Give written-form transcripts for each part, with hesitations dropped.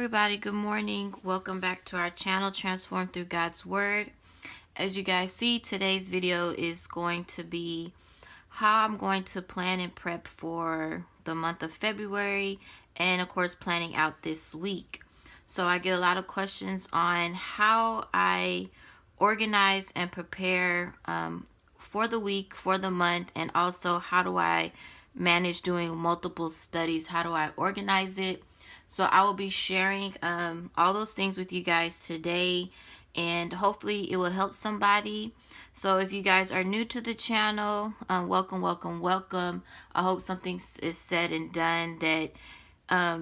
everybody, good morning. Welcome back to our channel, Transform Through God's Word. As you guys see, today's video is going to be how I'm going to plan and prep for the month of February and of course planning out this week. So I get a lot of questions on how I organize and prepare for the week, for the month, and also how do I manage doing multiple studies? How do I organize it? So I will be sharing all those things with you guys today, and hopefully it will help somebody. So if you guys are new to the channel, welcome, welcome, welcome. I hope something is said and done that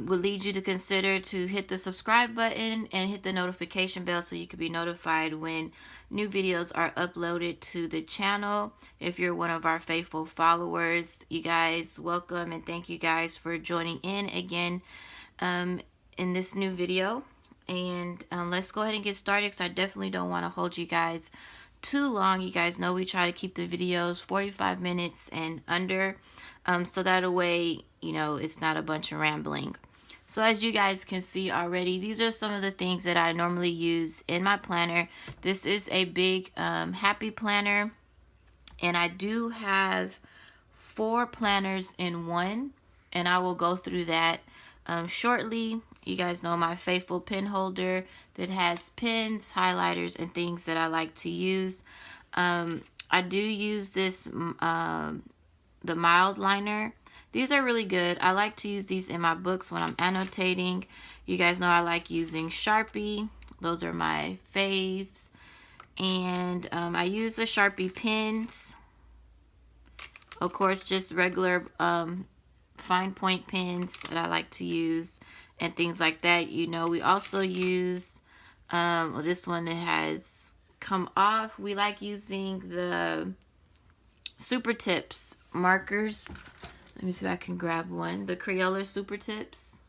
will lead you to consider to hit the subscribe button and hit the notification bell so you can be notified when new videos are uploaded to the channel. If you're one of our faithful followers, you guys, welcome, and thank you guys for joining in again in this new video. And let's go ahead and get started, because I definitely don't want to hold you guys too long. You guys know we try to keep the videos 45 minutes and under, so that way, you know, it's not a bunch of rambling. So as you guys can see already, these are some of the things that I normally use in my planner. This is a big Happy Planner, and I do have 4 planners in one, and I will go through that shortly. You guys know my faithful pen holder that has pens, highlighters, and things that I like to use. I do use this the mild liner. These are really good. I like to use these in my books when I'm annotating. You guys know I like using Sharpie. Those are my faves. And I use the Sharpie pens. Of course, just regular fine point pens that I like to use and things like that. You know, we also use this one that has come off. We like using the Super Tips markers. Let me see if I can grab one. The Crayola Super Tips.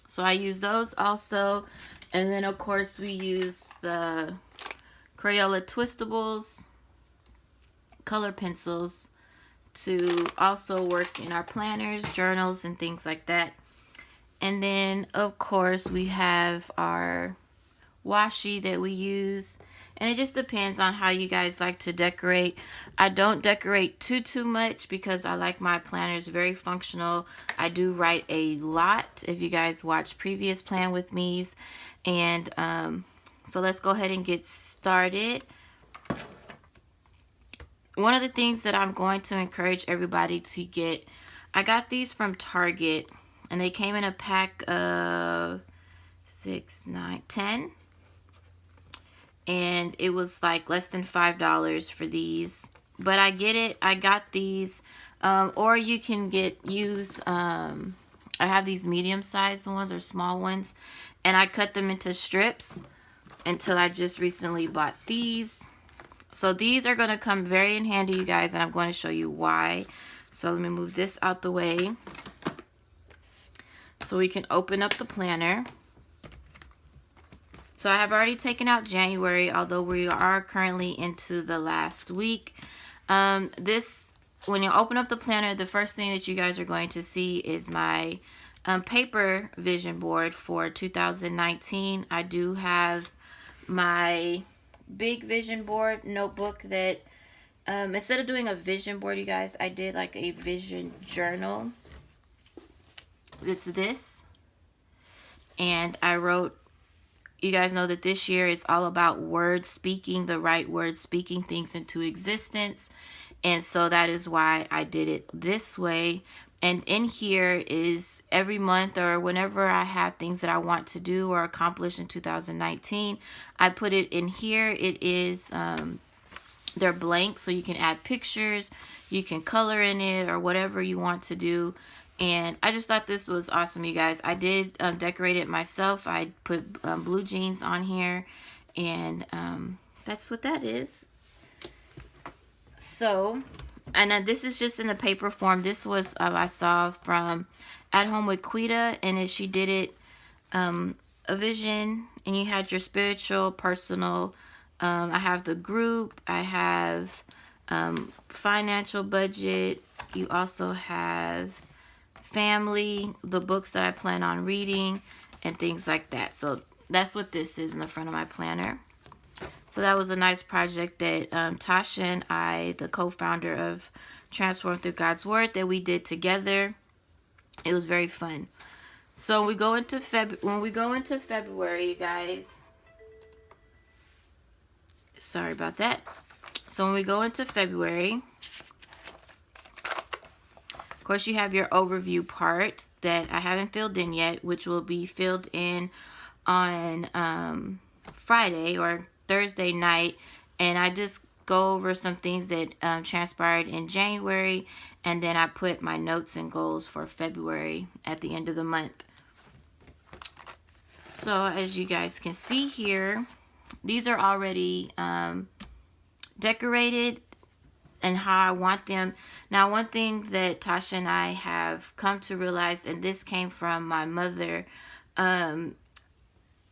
So I use those also. And then of course we use the Crayola Twistables color pencils to also work in our planners, journals, and things like that. And then of course we have our washi that we use, and it just depends on how you guys like to decorate. I don't decorate too much because I like my planners very functional. I do write a lot, if you guys watch previous Plan With Me's. And so let's go ahead and get started. One of the things that I'm going to encourage everybody to get, I got these from Target, and they came in a pack of 6, 9, 10. And it was like less than $5 for these. But I get it. I got these. Or you can use, I have these medium-sized ones or small ones. And I cut them into strips until I just recently bought these. So these are going to come very in handy, you guys, and I'm going to show you why. So let me move this out the way so we can open up the planner. So I have already taken out January, although we are currently into the last week. When you open up the planner, the first thing that you guys are going to see is my paper vision board for 2019. I do have my big vision board notebook that instead of doing a vision board, you guys, I did like a vision journal. It's this, and I wrote, you guys know that this year is all about word speaking, the right word, speaking things into existence. And so that is why I did it this way. And in here is every month or whenever I have things that I want to do or accomplish in 2019, I put it in here. It is, they're blank, so you can add pictures, you can color in it or whatever you want to do. And I just thought this was awesome, you guys. I did decorate it myself. I put blue jeans on here, and that's what that is. So, and this is just in the paper form. This was I saw from At Home with Quita, and she did it a vision, and you had your spiritual, personal. I have the group. I have financial budget. You also have family, the books that I plan on reading, and things like that. So that's what this is in the front of my planner. So that was a nice project that Tasha and I, the co-founder of Transform Through God's Word, that we did together. It was very fun. So when we go into February, you guys, sorry about that. So when we go into February, of course, you have your overview part that I haven't filled in yet, which will be filled in on Friday or Thursday night. And I just go over some things that transpired in January, and then I put my notes and goals for February at the end of the month. So as you guys can see here, these are already decorated and how I want them. Now, one thing that Tasha and I have come to realize, and this came from my mother,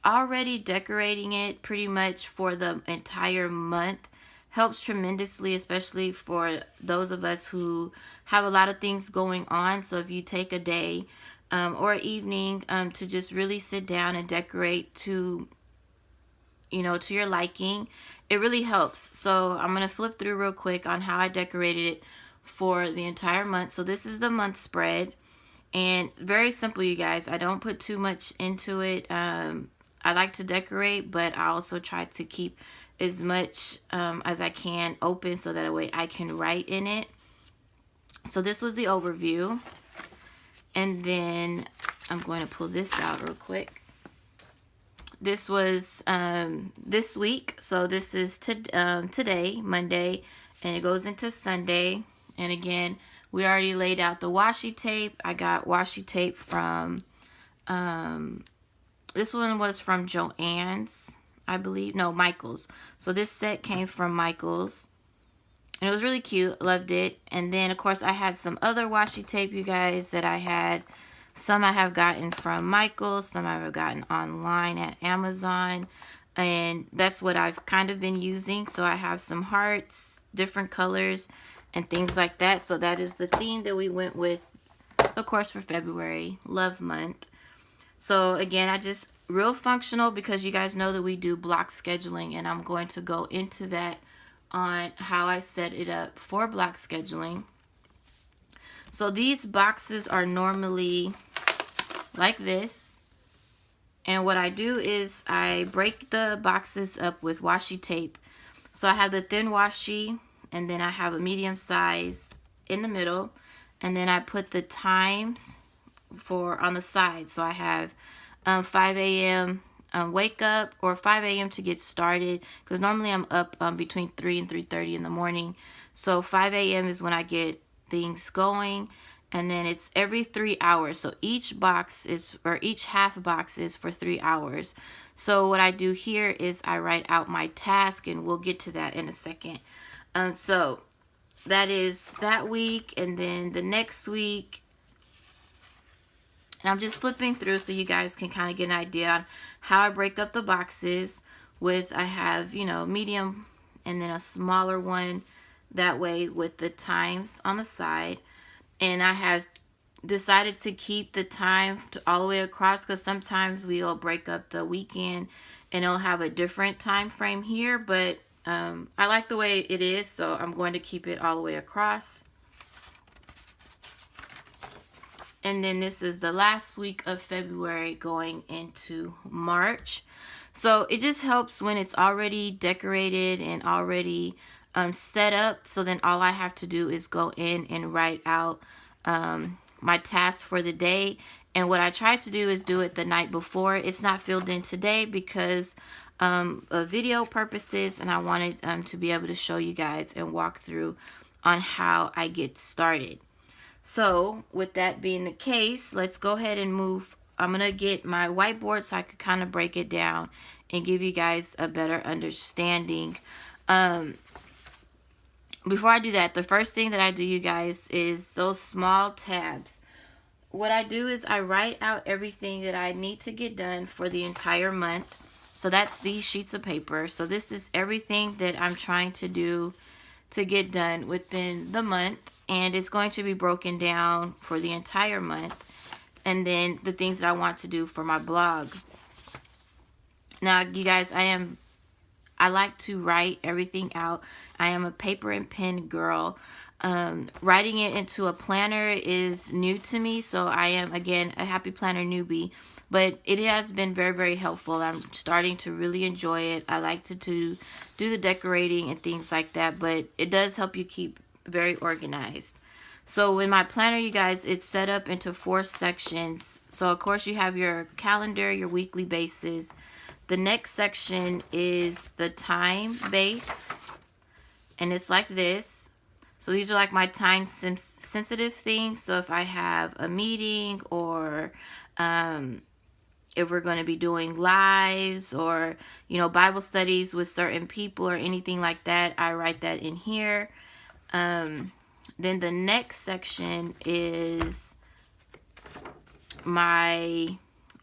already decorating it pretty much for the entire month helps tremendously, especially for those of us who have a lot of things going on. So if you take a day or evening to just really sit down and decorate to your liking, it really helps. So I'm going to flip through real quick on how I decorated it for the entire month. So this is the month spread, and very simple, you guys. I don't put too much into it. I like to decorate, but I also try to keep as much as I can open so that way I can write in it. So this was the overview, and then I'm going to pull this out real quick. This was this week, so this is today, Monday, and it goes into Sunday. And again, we already laid out the washi tape. I got washi tape from, this one was from Joann's, I believe. No, Michael's. So this set came from Michael's, and it was really cute. Loved it. And then, of course, I had some other washi tape, you guys, that I had. Some I have gotten from Michael's, some I have gotten online at Amazon, and that's what I've kind of been using. So I have some hearts, different colors, and things like that. So that is the theme that we went with, of course, for February, Love Month. So again, I just real functional, because you guys know that we do block scheduling, and I'm going to go into that on how I set it up for block scheduling. So these boxes are normally like this. And what I do is I break the boxes up with washi tape. So I have the thin washi, and then I have a medium size in the middle. And then I put the times on the side. So I have 5 a.m. Wake up, or 5 a.m. to get started, because normally I'm up between 3 and 3:30 in the morning. So 5 a.m. is when I get things going, and then it's every 3 hours. So each box is, or each half box is for 3 hours. So what I do here is I write out my task, and we'll get to that in a second. So that is that week, and then the next week, and I'm just flipping through so you guys can kind of get an idea on how I break up the boxes with, I have, medium and then a smaller one, that way with the times on the side. And I have decided to keep the time all the way across, because sometimes we'll break up the weekend and it'll have a different time frame here, but I like the way it is, so I'm going to keep it all the way across. And then this is the last week of February going into March. So it just helps when it's already decorated and already set up. So then all I have to do is go in and write out my tasks for the day. And what I try to do is do it the night before. It's not filled in today because of video purposes, and I wanted to be able to show you guys and walk through on how I get started. So with that being the case, let's go ahead and move. I'm going to get my whiteboard so I could kind of break it down and give you guys a better understanding. Before I do that, the first thing that I do, you guys, is those small tabs. What I do is I write out everything that I need to get done for the entire month. So that's these sheets of paper. So this is everything that I'm trying to do to get done within the month. And it's going to be broken down for the entire month. and then the things that I want to do for my blog. Now, you guys, I like to write everything out. I am a paper and pen girl. Writing it into a planner is new to me, so I am, again, a Happy Planner newbie. But it has been very, very helpful. I'm starting to really enjoy it. I like to do the decorating and things like that, but it does help you keep very organized. So in my planner, you guys, it's set up into 4 sections. So of course you have your calendar, your weekly basis. The next section is the time based, and it's like this. So these are like my time sensitive things. So if I have a meeting, or if we're going to be doing lives, or Bible studies with certain people or anything like that, I write that in here. Then the next section is my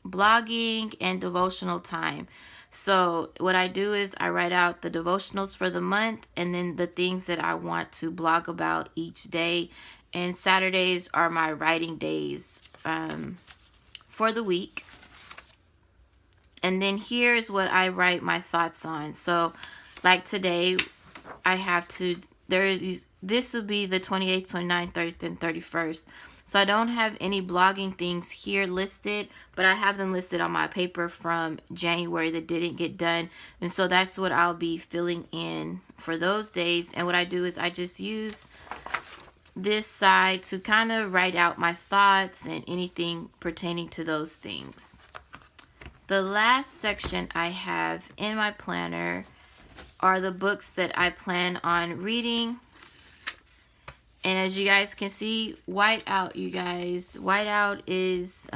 blogging and devotional time. So what I do is I write out the devotionals for the month, and then the things that I want to blog about each day. And Saturdays are my writing days for the week. And then here is what I write my thoughts on. So like today, I have to, this will be the 28th, 29th, 30th, and 31st. So I don't have any blogging things here listed, but I have them listed on my paper from January that didn't get done. And so that's what I'll be filling in for those days. And what I do is I just use this side to kind of write out my thoughts and anything pertaining to those things. The last section I have in my planner are the books that I plan on reading. And as you guys can see, whiteout, you guys. Whiteout is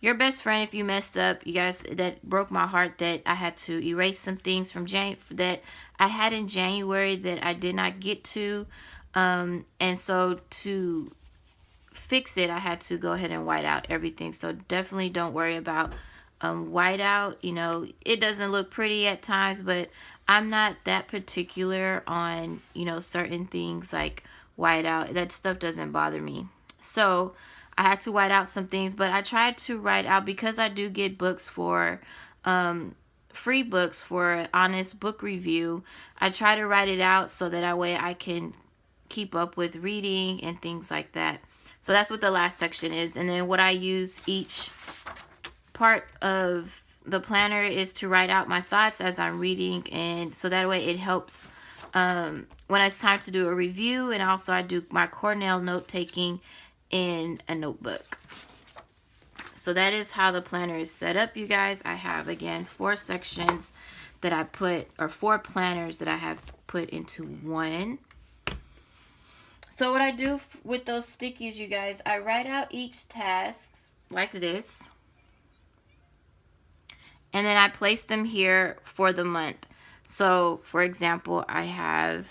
your best friend if you messed up. You guys, that broke my heart that I had to erase some things from that I had in January that I did not get to. And so to fix it, I had to go ahead and white out everything. So definitely don't worry about whiteout. It doesn't look pretty at times, but I'm not that particular on, certain things like whiteout. That stuff doesn't bother me. So I had to white out some things, but I tried to write out, because I do get books for free books for honest book review. I try to write it out so that way I can keep up with reading and things like that. So that's what the last section is. And then what I use each part of the planner is to write out my thoughts as I'm reading, and so that way it helps when it's time to do a review. And also I do my Cornell note taking in a notebook. So that is how the planner is set up, you guys. I have, again, 4 sections that I put, or 4 planners that I have put into one. So what I do with those stickies, you guys, I write out each task like this. And then I place them here for the month. So, for example, I have,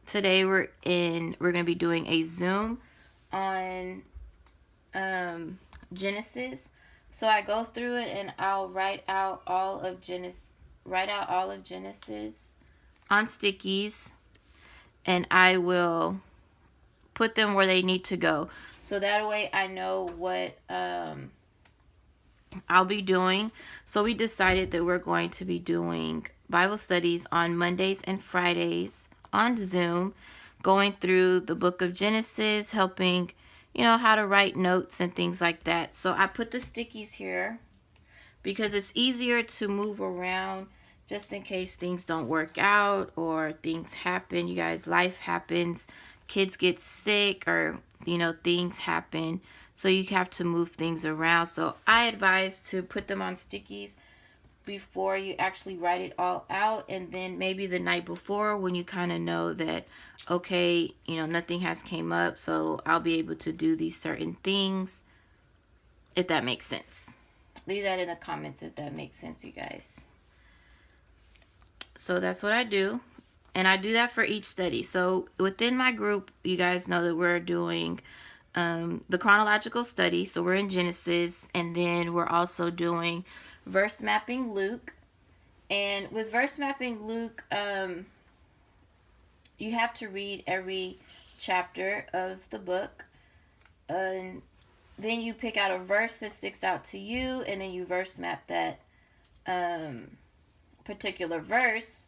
today we're going to be doing a Zoom on Genesis. So I go through it and I'll write out all of Genesis on stickies, and I will put them where they need to go. So that way I know what I'll be doing. So we decided that we're going to be doing Bible studies on Mondays and Fridays on Zoom, going through the book of Genesis, helping, how to write notes and things like that. So I put the stickies here because it's easier to move around just in case things don't work out or things happen. You guys, life happens. Kids get sick, or, things happen. So you have to move things around. So I advise to put them on stickies before you actually write it all out. And then maybe the night before, when you kind of know that, okay, nothing has came up, so I'll be able to do these certain things, if that makes sense. Leave that in the comments if that makes sense, you guys. So that's what I do. And I do that for each study. So within my group, you guys know that we're doing the chronological study. So we're in Genesis, and then we're also doing verse mapping Luke. And with verse mapping Luke, you have to read every chapter of the book. And then you pick out a verse that sticks out to you, and then you verse map that particular verse.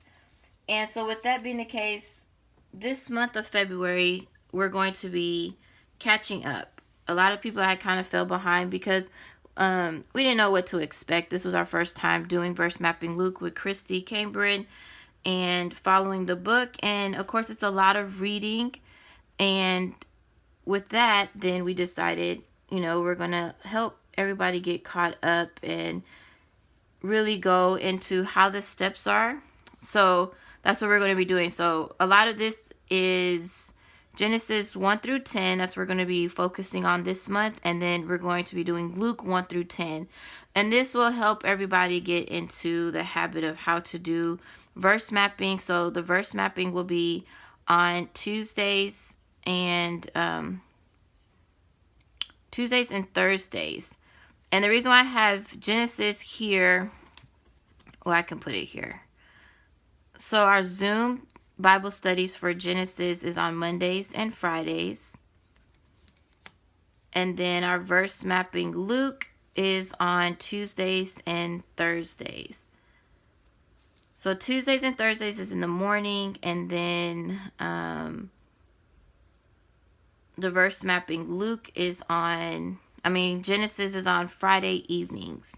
And so with that being the case, this month of February, we're going to be catching up. A lot of people had kind of fell behind because we didn't know what to expect. This was our first time doing verse mapping Luke with Christy Cambridge and following the book. And of course, it's a lot of reading. And with that, then we decided, we're going to help everybody get caught up and really go into how the steps are. So that's what we're going to be doing. So a lot of this is Genesis 1 through 10. That's what we're going to be focusing on this month. And then we're going to be doing Luke 1 through 10. And this will help everybody get into the habit of how to do verse mapping. So the verse mapping will be on Tuesdays and Thursdays. And the reason why I have Genesis here, well, I can put it here. So our Zoom Bible studies for Genesis is on Mondays and Fridays. And then our verse mapping Luke is on Tuesdays and Thursdays. So Tuesdays and Thursdays is in the morning, and then the verse mapping Luke is Genesis is on Friday evenings.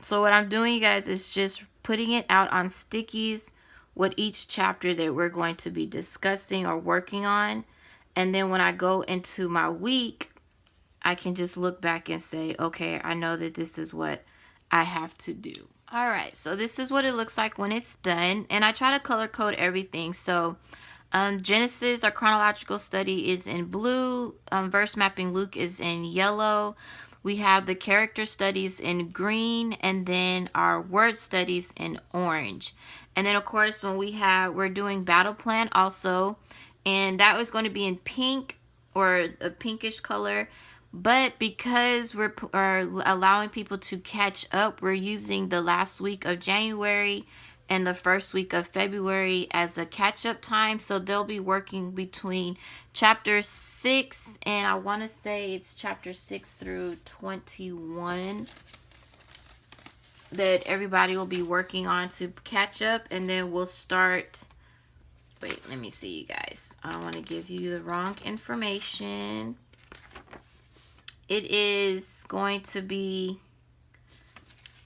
So what I'm doing, you guys, is just putting it out on stickies what each chapter that we're going to be discussing or working on. And then when I go into my week, I can just look back and say, okay, I know that this is what I have to do. All right, so this is what it looks like when it's done. And I try to color code everything. So Genesis, our chronological study, is in blue. Verse mapping Luke is in yellow. We have the character studies in green, and then our word studies in orange. And then of course when we're doing battle plan also, and that was going to be in pink or a pinkish color. But because we're allowing people to catch up, we're using the last week of January and the first week of February as a catch-up time. So they'll be working between chapter 6, and I want to say it's chapter 6 through 21 that everybody will be working on to catch up. And then we'll start, wait, let me see, you guys. I don't want to give you the wrong information. It is going to be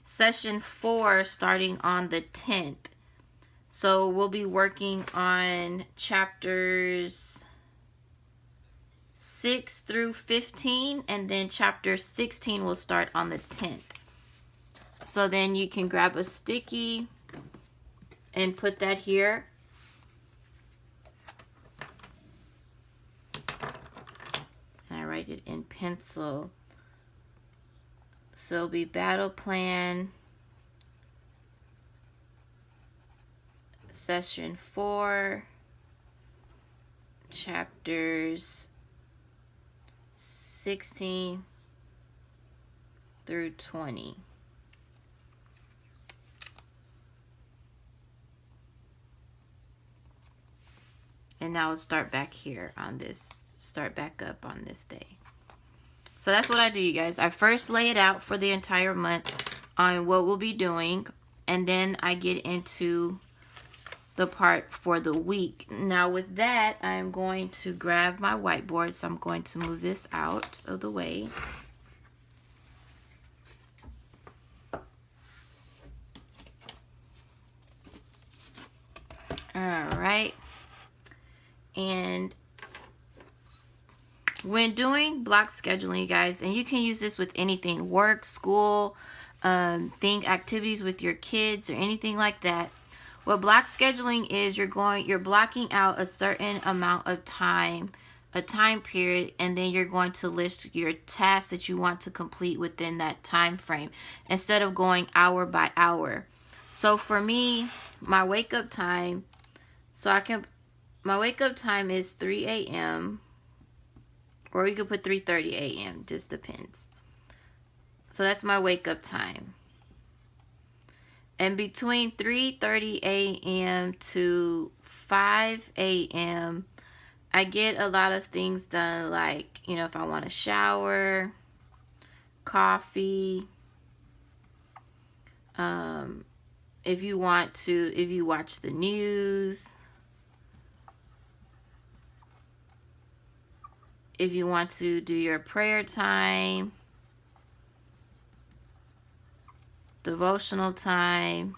session 4 starting on the 10th. So we'll be working on chapters 6 through 15, and then chapter 16 will start on the 10th. So then you can grab a sticky and put that here. And I write it in pencil. So it'll be battle plan, session 4, chapters 16 through 20. And now we'll start back here on this, start back up on this day. So that's what I do, you guys. I first lay it out for the entire month on what we'll be doing, and then I get into the part for the week. Now with that, I'm going to grab my whiteboard, so I'm going to move this out of the way. All right. And when doing block scheduling, you guys, and you can use this with anything, work, school, activities with your kids or anything like that. What block scheduling is, you're blocking out a certain amount of time, a time period, and then you're going to list your tasks that you want to complete within that time frame instead of going hour by hour. So for me, my wake up time, my wake up time is 3 a.m. or you could put 3:30 a.m. just depends. So that's my wake up time. And between 3:30 a.m. to 5 a.m., I get a lot of things done, like, you know, if I want to shower, coffee, if you watch the news, if you want to do your prayer time, devotional time,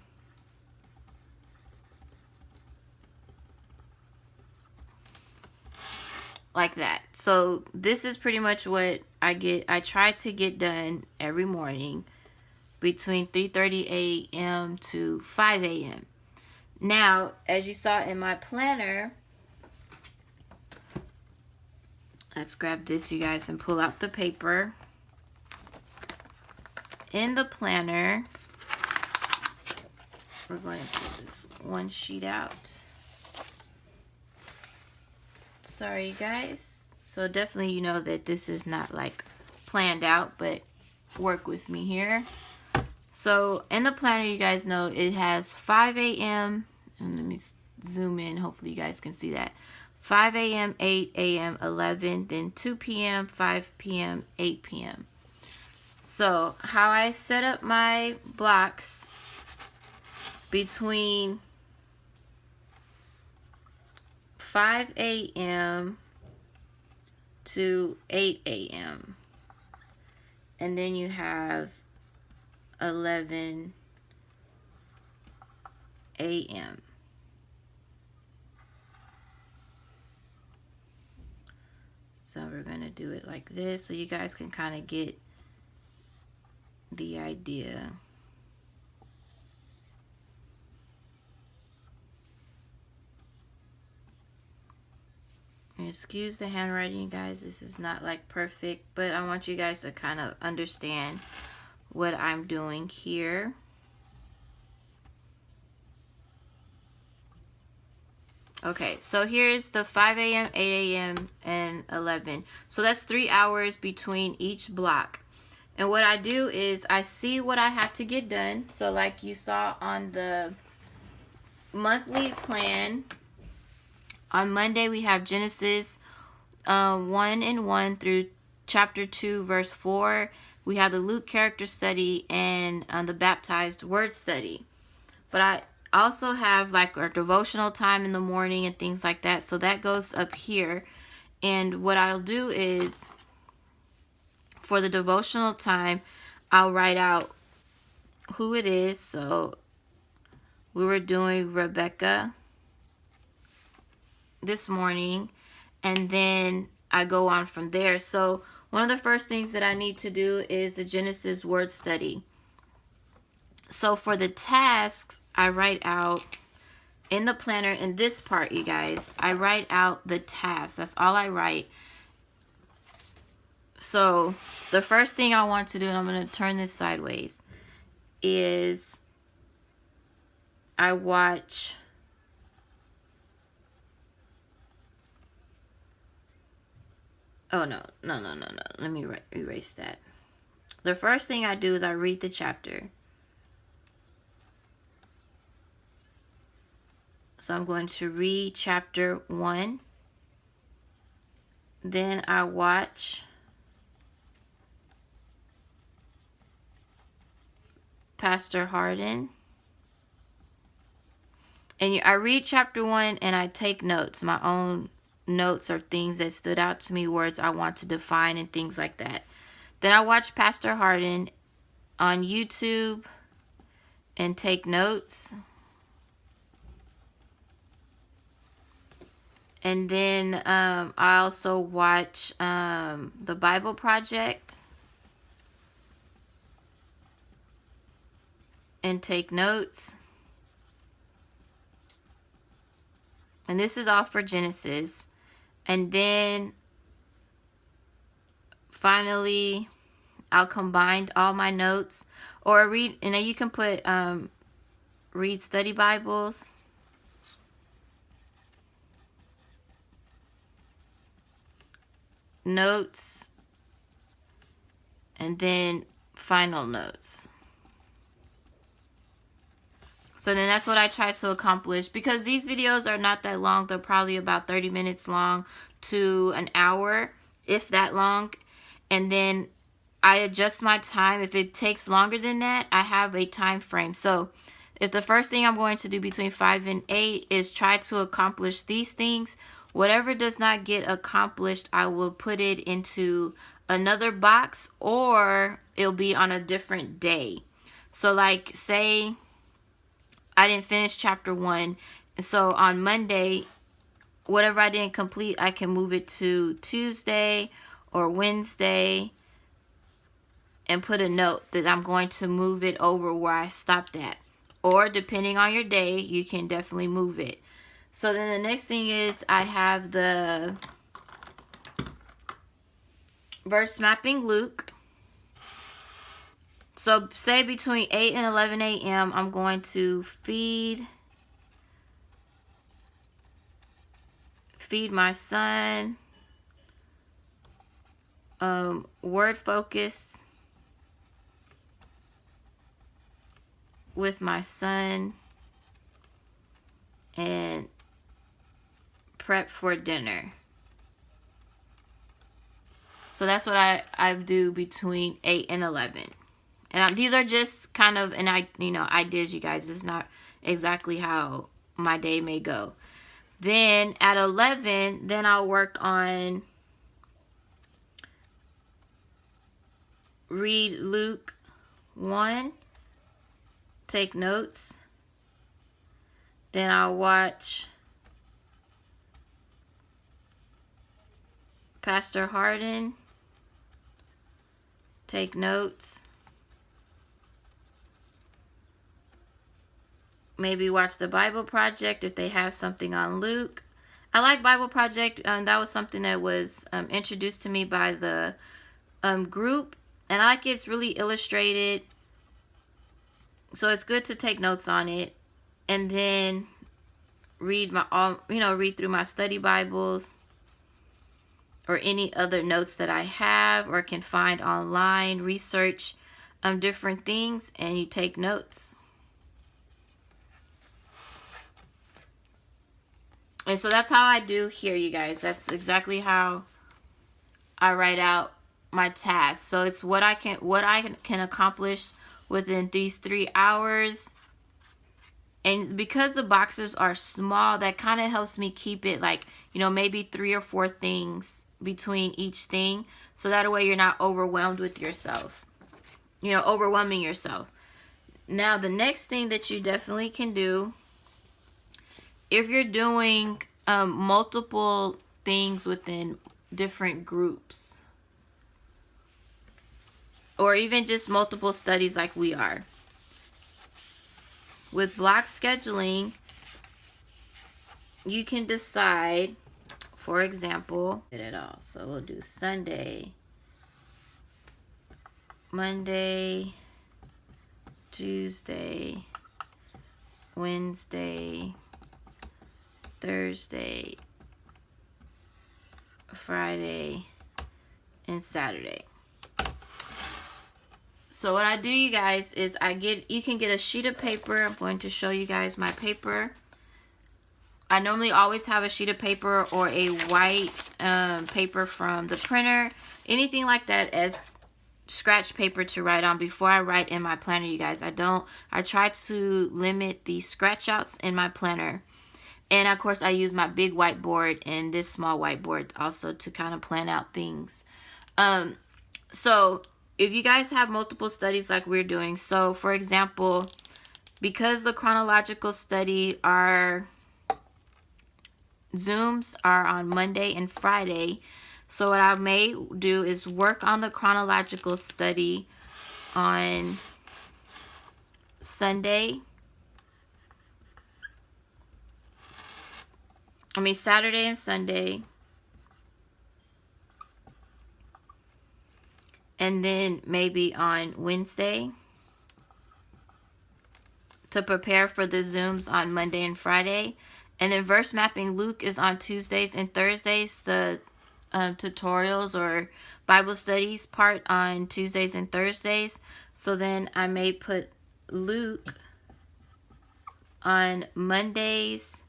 like that. So this is pretty much what I try to get done every morning between 3:30 a.m. to 5 a.m. Now, as you saw in my planner, let's grab this, you guys, and pull out the paper. In the planner, we're going to pull this one sheet out. Sorry, you guys. So definitely, you know that this is not like planned out, but work with me here. So in the planner, you guys know it has 5 a.m. and let me zoom in. Hopefully you guys can see that. 5 a.m., 8 a.m., 11, then 2 p.m., 5 p.m., 8 p.m. So how I set up my blocks between 5 a.m. to 8 a.m. and then you have 11 a.m. So we're going to do it like this so you guys can kind of get the idea. And excuse the handwriting, guys. This is not like perfect, but I want you guys to kind of understand what I'm doing here. Okay, so here's the 5 a.m., 8 a.m., and 11. So that's 3 hours between each block. And what I do is I see what I have to get done. So like you saw on the monthly plan, on Monday we have Genesis 1 and 1 through chapter 2, verse 4. We have the Luke character study and the baptized word study. But I also have like our devotional time in the morning and things like that. So that goes up here. And what I'll do is for the devotional time, I'll write out who it is. So we were doing Rebecca this morning, and then I go on from there. So one of the first things that I need to do is the Genesis word study. So for the tasks, I write out in the planner, in this part, you guys, I write out the tasks. That's all I write. So the first thing I want to do, and I'm going to turn this sideways, is I watch no. Let me erase that. The first thing I do is I read the chapter. So I'm going to read chapter 1. Then I watch Pastor Harden. And I read chapter 1 and I take notes, my own notes or things that stood out to me, words I want to define and things like that. Then I watch Pastor Harden on YouTube and take notes. And then I also watch the Bible Project and take notes. And this is all for Genesis. And then finally, I'll combine all my notes or read, and then you can put read study Bibles. Notes, and then final notes. So then that's what I try to accomplish, because these videos are not that long. They're probably about 30 minutes long to an hour, if that long. And then I adjust my time. If it takes longer than that, I have a time frame. So if the first thing I'm going to do between 5 and 8 is try to accomplish these things, whatever does not get accomplished, I will put it into another box, or it'll be on a different day. So like, say I didn't finish chapter 1, so on Monday, whatever I didn't complete, I can move it to Tuesday or Wednesday and put a note that I'm going to move it over where I stopped at. Or depending on your day, you can definitely move it. So then the next thing is I have the verse mapping Luke. So say between 8 and 11 a.m. I'm going to feed my son, word focus with my son, and prep for dinner. So that's what I do between 8 and 11. And these are just kind of ideas, you guys. It's not exactly how my day may go. Then at 11, then I'll work on read Luke 1, take notes. Then I'll watch Pastor Harden, take notes. Maybe watch the Bible Project if they have something on Luke. I like Bible Project. That was something that was introduced to me by the group. And I like it. It's really illustrated. So it's good to take notes on it. And then read through my study Bibles or any other notes that I have or can find online. Research different things, and you take notes. And so that's how I do here, you guys. That's exactly how I write out my tasks. So it's what I can accomplish within these 3 hours. And because the boxes are small, that kind of helps me keep it like, maybe 3 or 4 things between each thing. So that way you're not overwhelmed with yourself. Overwhelming yourself. Now, the next thing that you definitely can do, if you're doing multiple things within different groups, or even just multiple studies like we are, with block scheduling, you can decide, for example, it all. So we'll do Sunday, Monday, Tuesday, Wednesday, Thursday, Friday, and Saturday. So what I do, you guys, is you can get a sheet of paper. I'm going to show you guys my paper. I normally always have a sheet of paper or a white paper from the printer, anything like that, as scratch paper to write on before I write in my planner, you guys. I try to limit the scratch outs in my planner. And of course I use my big whiteboard and this small whiteboard also to kind of plan out things. So if you guys have multiple studies like we're doing, so for example, because the chronological study, our Zooms are on Monday and Friday, so what I may do is work on the chronological study on Saturday and Sunday. And then maybe on Wednesday to prepare for the Zooms on Monday and Friday. And then verse mapping Luke is on Tuesdays and Thursdays. The tutorials or Bible studies part on Tuesdays and Thursdays. So then I may put Luke on Mondays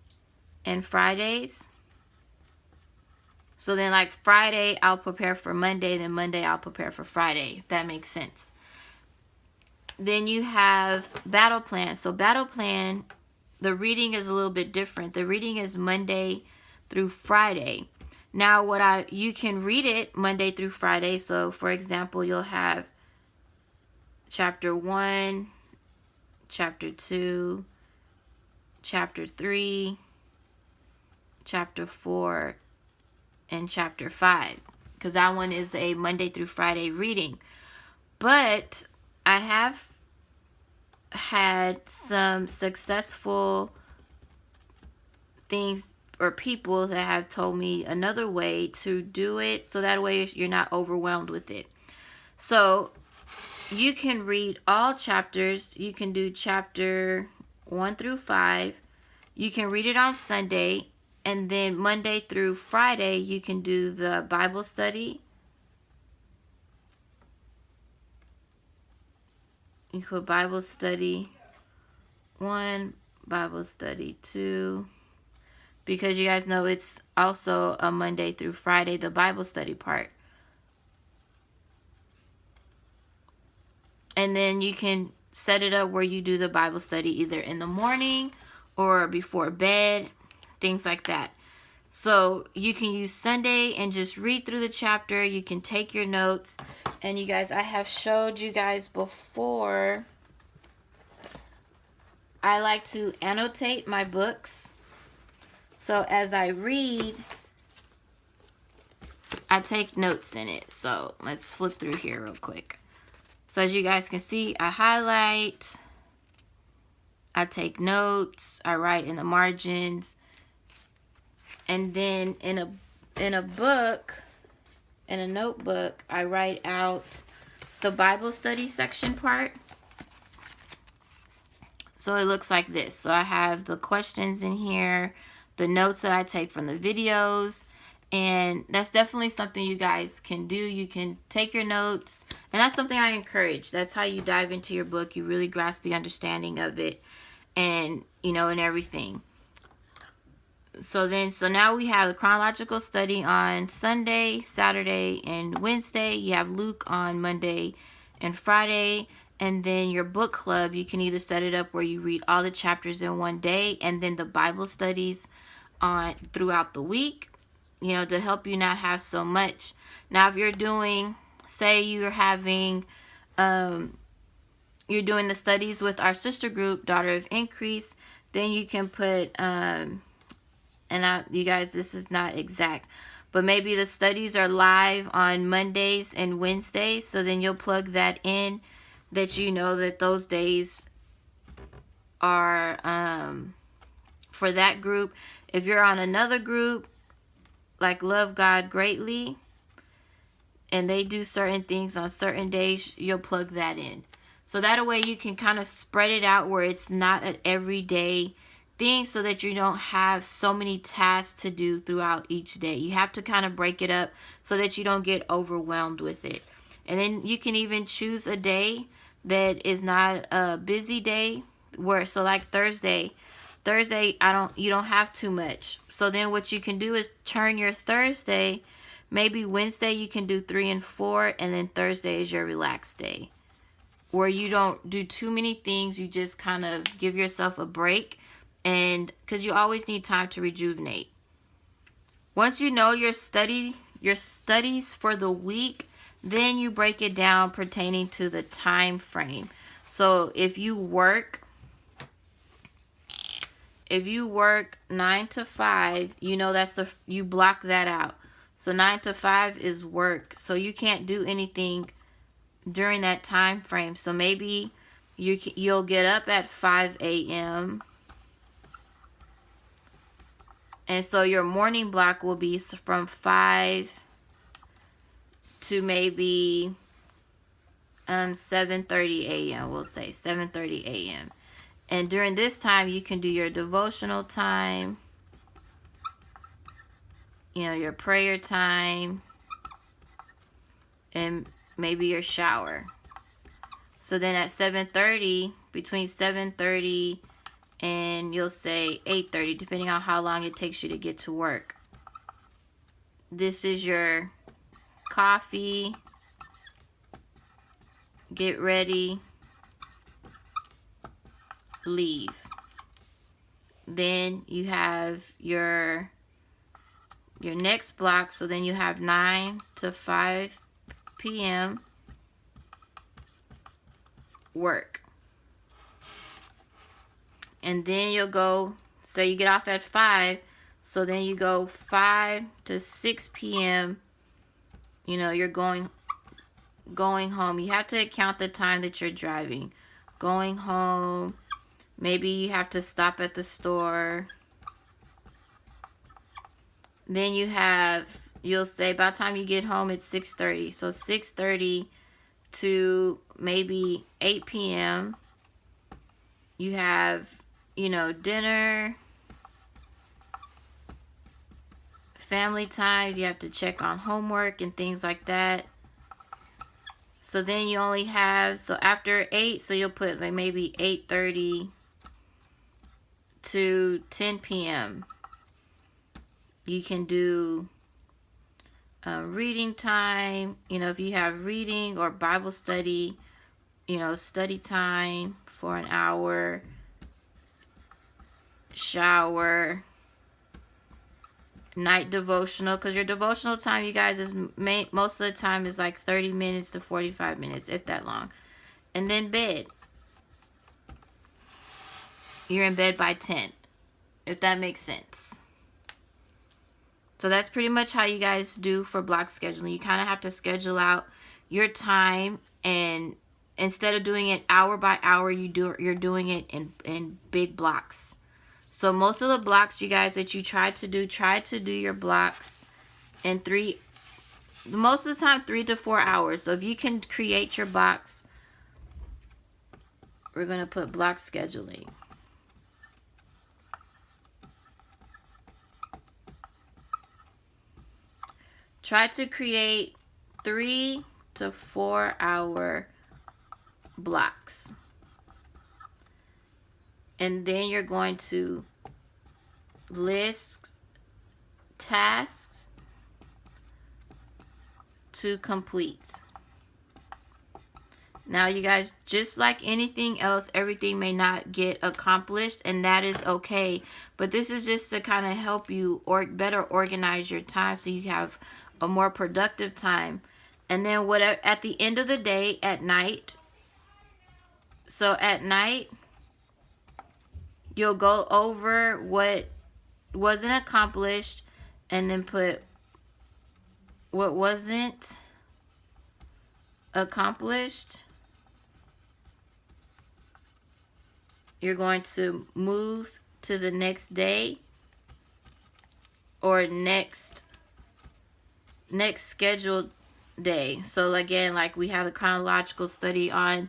and Fridays. So then like Friday, I'll prepare for Monday, then Monday, I'll prepare for Friday, if that makes sense. Then you have battle plan. So battle plan, the reading is a little bit different. The reading is Monday through Friday. Now you can read it Monday through Friday. So for example, you'll have chapter 1, chapter 2, chapter 3, chapter 4, and chapter 5, because that one is a Monday through Friday reading. But I have had some successful things or people that have told me another way to do it, so that way you're not overwhelmed with it. So you can read all chapters. You can do chapter 1 through 5. You can read it on Sunday, and then Monday through Friday you can do the Bible study. You can put Bible study 1, Bible study 2, because you guys know it's also a Monday through Friday, the Bible study part. And then you can set it up where you do the Bible study either in the morning or before bed, things like that. So you can use Sunday and just read through the chapter. You can take your notes. And you guys, I have showed you guys before, I like to annotate my books. So as I read, I take notes in it. So let's flip through here real quick. So as you guys can see, I highlight, I take notes, I write in the margins. And then in a book, in a notebook, I write out the Bible study section part. So it looks like this. So I have the questions in here, the notes that I take from the videos, and that's definitely something you guys can do. You can take your notes, and that's something I encourage. That's how you dive into your book. You really grasp the understanding of it, and and everything. So now we have the chronological study on Sunday, Saturday, and Wednesday. You have Luke on Monday and Friday. And then your book club, you can either set it up where you read all the chapters in one day, and then the Bible studies on throughout the week, to help you not have so much. Now, if you're doing, say you're having, you're doing the studies with our sister group, Daughter of Increase, then you can put, you guys, this is not exact, but maybe the studies are live on Mondays and Wednesdays. So then you'll plug that in, that that those days are for that group. If you're on another group, like Love God Greatly, and they do certain things on certain days, you'll plug that in. So that way you can kind of spread it out where it's not an everyday thing, so that you don't have so many tasks to do throughout each day. You have to kind of break it up so that you don't get overwhelmed with it. And then you can even choose a day that is not a busy day, so like Thursday, you don't have too much. So then what you can do is turn your Thursday, maybe Wednesday you can do 3 and 4, and then Thursday is your relaxed day, where you don't do too many things. You just kind of give yourself a break, and because you always need time to rejuvenate. Once you know your studies for the week, then you break it down pertaining to the time frame. So if you work 9 to 5, you block that out. So 9 to 5 is work. So you can't do anything during that time frame. So maybe you'll get up at 5 a.m. And so your morning block will be from 5 to maybe 7:30 a.m. We'll say 7:30 a.m. And during this time, you can do your devotional time, your prayer time, and maybe your shower. So then at 7:30, between 7:30 and you'll say 8:30, depending on how long it takes you to get to work. This is your coffee, get ready, leave. Then you have your next block, so then you have 9 to 5 p.m. work. And then you'll go, so you get off at 5, so then you go 5 to 6 p.m. You know, you're going home. You have to count the time that you're driving. Going home, maybe you have to stop at the store. Then you'll say by the time you get home it's 6:30. So 6:30 to maybe 8 p.m. you have, you know, dinner, family time. You have to check on homework and things like that. So then you only have, so after 8, so you'll put like maybe 8:30 to 10 p.m. You can do reading time, you know, if you have reading or Bible study, you know, study time for an hour, shower, night devotional, because your devotional time, you guys, is most of the time is like 30 minutes to 45 minutes, if that long. And then bed. You're in bed by 10, if that makes sense. So that's pretty much how you guys do for block scheduling. You kind of have to schedule out your time, and instead of doing it hour by hour, you're doing it in big blocks. So most of the blocks, you guys, that you try to do your blocks in most of the time 3 to 4 hours. So if you can create your box, we're going to put block scheduling. Try to create 3 to 4 hour blocks. And then you're going to list tasks to complete. Now, you guys, just like anything else, everything may not get accomplished, and that is okay. But this is just to kind of help you better organize your time so you have a more productive time. And then at the end of the day, at night, so at night, you'll go over what wasn't accomplished and then put what wasn't accomplished. You're going to move to the next day or next scheduled day. So again, like we have the chronological study on,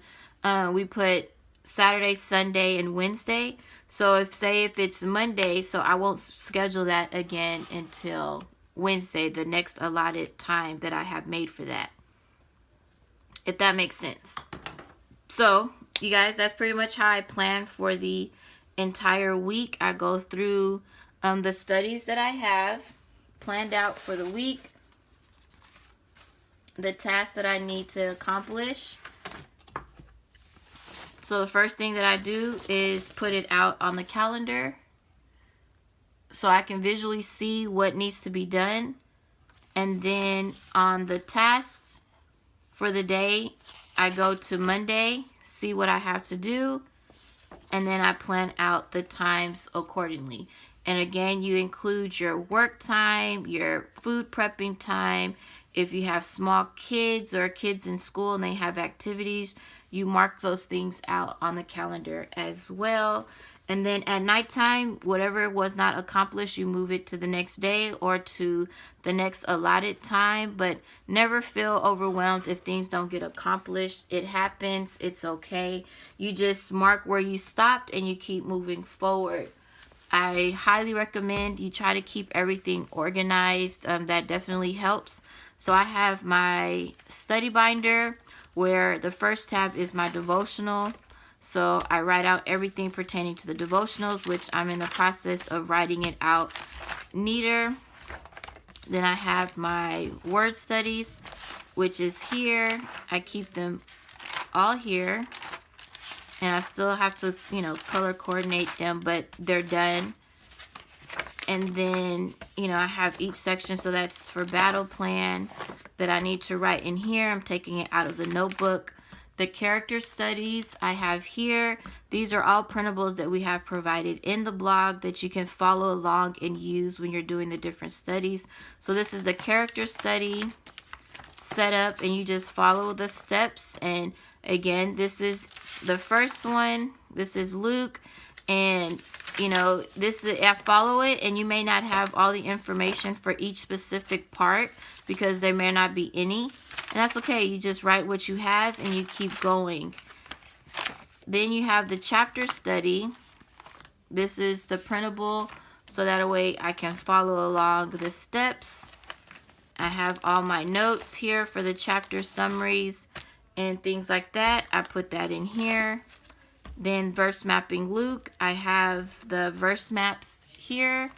we put Saturday, Sunday, and Wednesday. So if it's Monday, so I won't schedule that again until Wednesday, the next allotted time that I have made for that, if that makes sense. So you guys, that's pretty much how I plan for the entire week. I go through the studies that I have planned out for the week, the tasks that I need to accomplish. So the first thing that I do is put it out on the calendar so I can visually see what needs to be done. And then on the tasks for the day, I go to Monday, see what I have to do, and then I plan out the times accordingly. And again, you include your work time, your food prepping time. If you have small kids or kids in school and they have activities, you mark those things out on the calendar as well. And then at nighttime, whatever was not accomplished, you move it to the next day or to the next allotted time. But never feel overwhelmed if things don't get accomplished. It happens. It's okay. You just mark where you stopped and you keep moving forward. I highly recommend you try to keep everything organized. That definitely helps. So I have my study binder where the first tab is my devotional. So I write out everything pertaining to the devotionals, which I'm in the process of writing it out neater. Then I have my word studies, which is here. I keep them all here. And I still have to, color coordinate them, but they're done. And then, I have each section. So that's for battle plan that I need to write in here. I'm taking it out of the notebook. The character studies I have here. These are all printables that we have provided in the blog that you can follow along and use when you're doing the different studies. So this is the character study setup, and you just follow the steps. And again, this is the first one. This is Luke. And, this is, I follow it, and you may not have all the information for each specific part because there may not be any. And that's okay. You just write what you have and you keep going. Then you have the chapter study. This is the printable, so that way I can follow along the steps. I have all my notes here for the chapter summaries and things like that. I put that in here. Then verse mapping Luke, I have the verse maps here.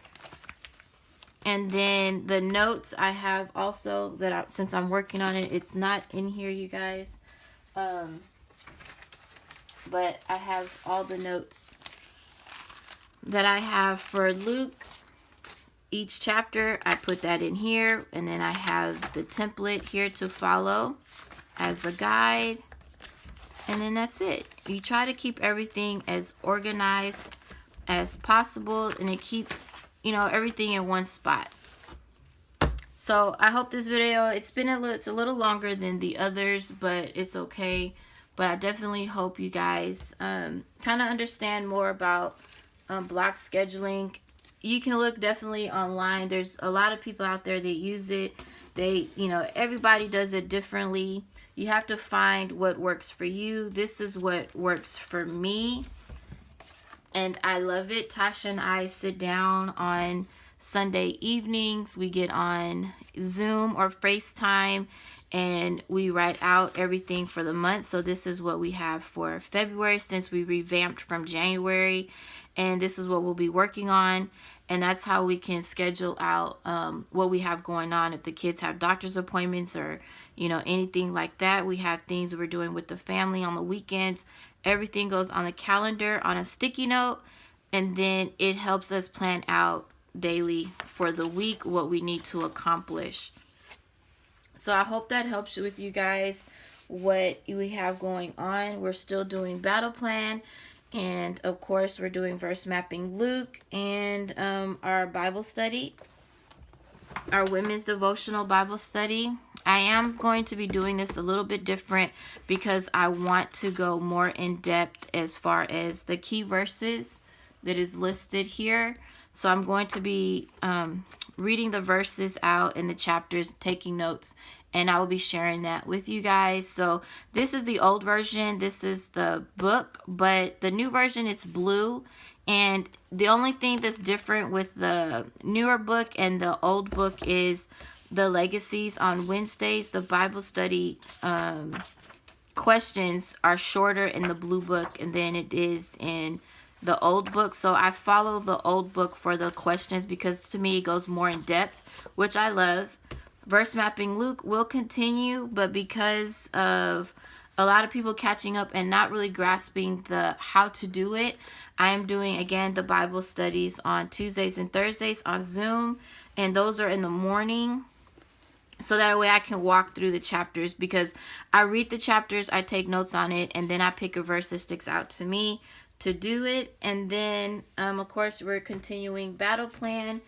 And then the notes I have also that since I'm working on it, it's not in here, you guys. But I have all the notes that I have for Luke. Each chapter, I put that in here. And then I have the template here to follow as the guide. And then that's it. You try to keep everything as organized as possible, and it keeps, everything in one spot. So I hope this video, it's a little longer than the others, but it's okay. But I definitely hope you guys kind of understand more about block scheduling. You can look definitely online. There's a lot of people out there that use it. Everybody does it differently. You have to find what works for you. This is what works for me. And I love it. Tasha and I sit down on Sunday evenings. We get on Zoom or FaceTime and we write out everything for the month. So this is what we have for February since we revamped from January. And this is what we'll be working on. And that's how we can schedule out what we have going on. If the kids have doctor's appointments or, anything like that. We have things we're doing with the family on the weekends. Everything goes on the calendar on a sticky note. And then it helps us plan out daily for the week what we need to accomplish. So I hope that helps with you guys what we have going on. We're still doing battle plan. And of course, we're doing verse mapping Luke and our Bible study, our women's devotional Bible study. I am going to be doing this a little bit different because I want to go more in depth as far as the key verses that is listed here. So I'm going to be reading the verses out in the chapters, taking notes, and I will be sharing that with you guys. So this is the old version. This is the book, but the new version, it's blue. And the only thing that's different with the newer book and the old book is the legacies on Wednesdays. The Bible study questions are shorter in the blue book and then it is in the old book. So I follow the old book for the questions because to me it goes more in depth, which I love. Verse mapping Luke will continue, but because of a lot of people catching up and not really grasping the how to do it, I am doing again the Bible studies on Tuesdays and Thursdays on Zoom, and those are in the morning. So that way I can walk through the chapters because I read the chapters, I take notes on it, and then I pick a verse that sticks out to me to do it. And then, of course, we're continuing battle plan.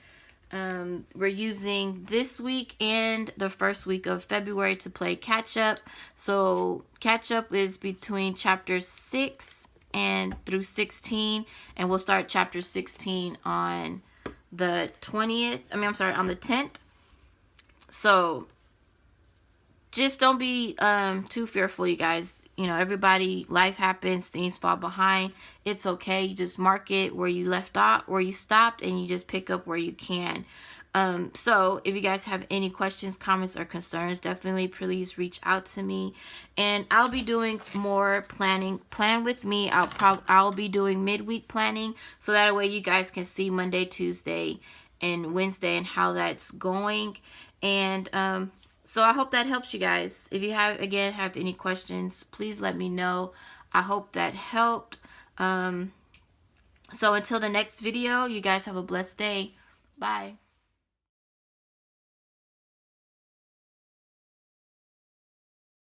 We're using this week and the first week of February to play catch up. So catch up is between chapters 6 and through 16. And we'll start chapter 16 on the 20th. On the 10th. So just don't be too fearful, you guys. Everybody, life happens, things fall behind. It's okay. You just mark it where you left off, where you stopped, and you just pick up where you can. So if you guys have any questions, comments, or concerns, definitely please reach out to me, and I'll be doing more planning. Plan with me. I'll be doing midweek planning, so that way you guys can see Monday, Tuesday, and Wednesday and how that's going. And so I hope that helps you guys. If you have any questions, please let me know. I hope that helped. So until the next video, you guys have a blessed day. Bye.